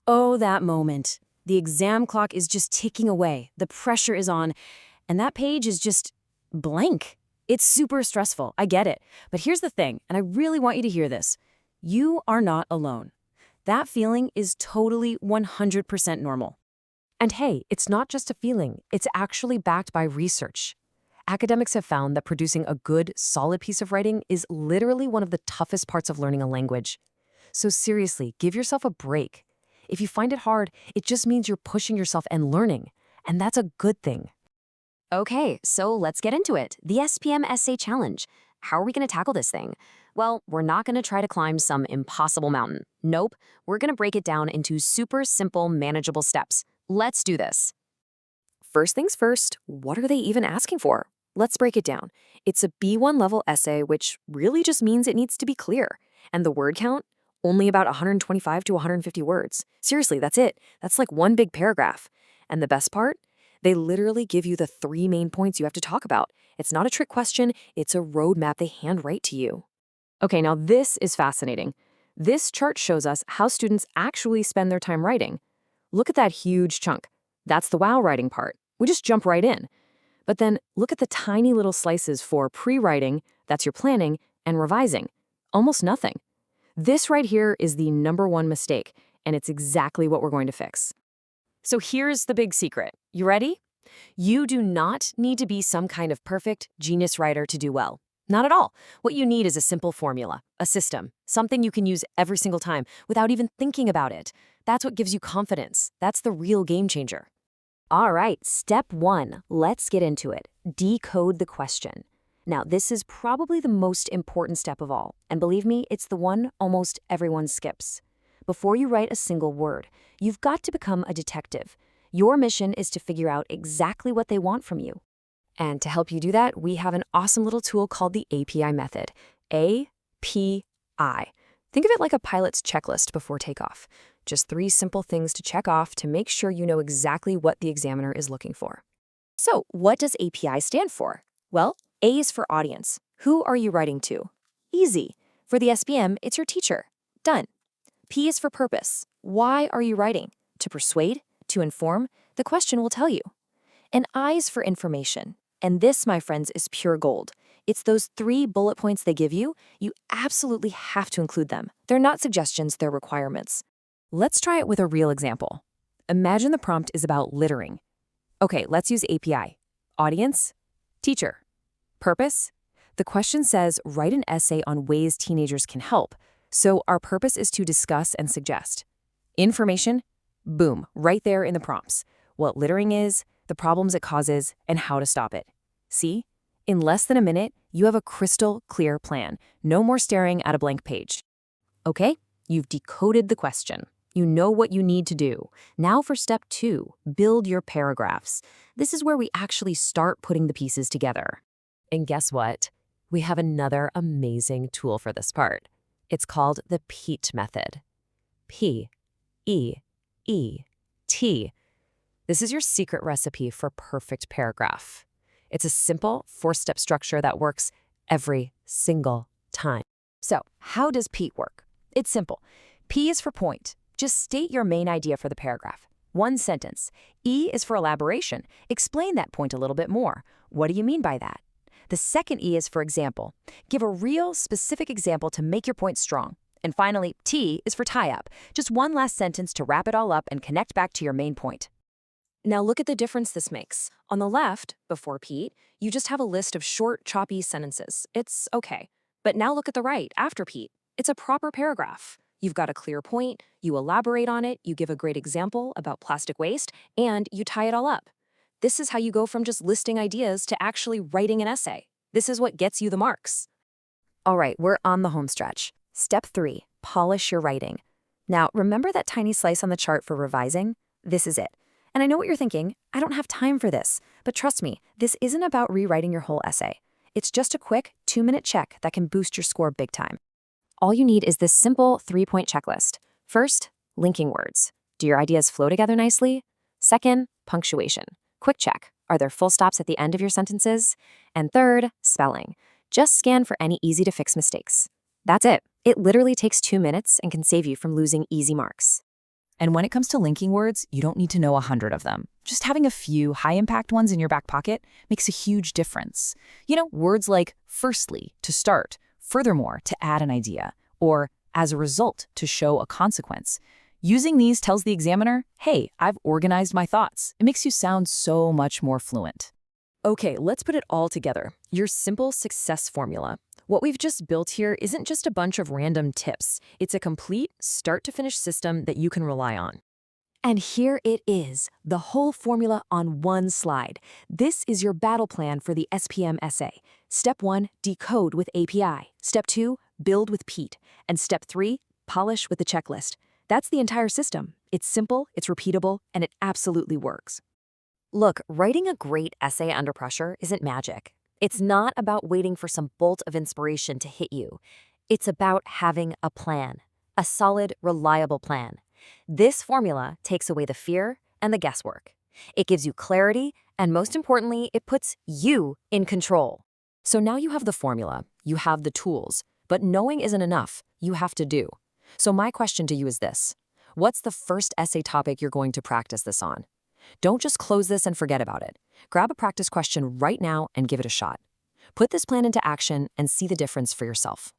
Oh, that moment. The exam clock is just ticking away, the pressure is on, and that page is just blank. It's super stressful, I get it. But here's the thing, and I really want you to hear this. You are not alone. That feeling is totally 100% normal. And hey, it's not just a feeling, it's actually backed by research. Academics have found that producing a good, solid piece of writing is literally one of the toughest parts of learning a language. So seriously, give yourself a break. If you find it hard, it just means you're pushing yourself and learning. And that's a good thing. Okay, so let's get into it. The SPM Essay Challenge. How are we going to tackle this thing? Well, we're not going to try to climb some impossible mountain. Nope, we're going to break it down into super simple, manageable steps. Let's do this. First things first, what are they even asking for? Let's break it down. It's a B1 level essay, which really just means it needs to be clear. And the word count? Only about 125 to 150 words. Seriously, that's it. That's like one big paragraph. And the best part? They literally give you the 3 main points you have to talk about. It's not a trick question, it's a roadmap they handwrite to you. Okay, now this is fascinating. This chart shows us how students actually spend their time writing. Look at that huge chunk. That's the wow writing part. We just jump right in. But then look at the tiny little slices for pre-writing, that's your planning, and revising. Almost nothing. This right here is the #1 mistake, and it's exactly what we're going to fix. So here's the big secret. You ready? You do not need to be some kind of perfect genius writer to do well. Not at all. What you need is a simple formula, a system, something you can use every single time without even thinking about it. That's what gives you confidence. That's the real game changer. All right, step 1. Let's get into it. Decode the question. Now, this is probably the most important step of all, and believe me, it's the one almost everyone skips. Before you write a single word, you've got to become a detective. Your mission is to figure out exactly what they want from you. And to help you do that, we have an awesome little tool called the API method. API. Think of it like a pilot's checklist before takeoff. Just 3 simple things to check off to make sure you know exactly what the examiner is looking for. So, what does API stand for? Well, A is for audience. Who are you writing to? Easy. For the SPM, it's your teacher. Done. P is for purpose. Why are you writing? To persuade? To inform? The question will tell you. And I is for information. And this, my friends, is pure gold. It's those 3 bullet points they give you. You absolutely have to include them. They're not suggestions, they're requirements. Let's try it with a real example. Imagine the prompt is about littering. Okay, let's use API. Audience, teacher. Purpose? The question says, write an essay on ways teenagers can help. So our purpose is to discuss and suggest. Information? Boom, right there in the prompts. What littering is, the problems it causes, and how to stop it. See? In less than a minute, you have a crystal clear plan. No more staring at a blank page. Okay, you've decoded the question. You know what you need to do. Now for step 2, build your paragraphs. This is where we actually start putting the pieces together. And guess what? We have another amazing tool for this part. It's called the PEAT method. P-E-E-T. This is your secret recipe for perfect paragraph. It's a simple 4-step structure that works every single time. So, how does PEAT work? It's simple. P is for point. Just state your main idea for the paragraph. 1 sentence. E is for elaboration. Explain that point a little bit more. What do you mean by that? The second E is for example. Give a real, specific example to make your point strong. And finally, T is for tie-up. Just 1 last sentence to wrap it all up and connect back to your main point. Now look at the difference this makes. On the left, before Pete, you just have a list of short, choppy sentences. It's okay. But now look at the right, after Pete. It's a proper paragraph. You've got a clear point, you elaborate on it, you give a great example about plastic waste, and you tie it all up. This is how you go from just listing ideas to actually writing an essay. This is what gets you the marks. All right, we're on the home stretch. Step 3, polish your writing. Now, remember that tiny slice on the chart for revising? This is it. And I know what you're thinking, I don't have time for this. But trust me, this isn't about rewriting your whole essay. It's just a quick 2-minute check that can boost your score big time. All you need is this simple 3-point checklist. First, linking words. Do your ideas flow together nicely? Second, punctuation. Quick check. Are there full stops at the end of your sentences? And third, spelling. Just scan for any easy-to-fix mistakes. That's it. It literally takes 2 minutes and can save you from losing easy marks. And when it comes to linking words, you don't need to know 100 of them. Just having a few high-impact ones in your back pocket makes a huge difference. Words like firstly, to start, furthermore, to add an idea, or as a result, to show a consequence. Using these tells the examiner, hey, I've organized my thoughts. It makes you sound so much more fluent. Okay, let's put it all together. Your simple success formula. What we've just built here isn't just a bunch of random tips. It's a complete, start-to-finish system that you can rely on. And here it is, the whole formula on one slide. This is your battle plan for the SPM essay. Step 1, decode with API. Step 2, build with Pete. And Step 3, polish with the checklist. That's the entire system. It's simple, it's repeatable, and it absolutely works. Look, writing a great essay under pressure isn't magic. It's not about waiting for some bolt of inspiration to hit you. It's about having a plan, a solid, reliable plan. This formula takes away the fear and the guesswork. It gives you clarity, and most importantly, it puts you in control. So now you have the formula, you have the tools, but knowing isn't enough. You have to do. So my question to you is this: what's the first essay topic you're going to practice this on? Don't just close this and forget about it. Grab a practice question right now and give it a shot. Put this plan into action and see the difference for yourself.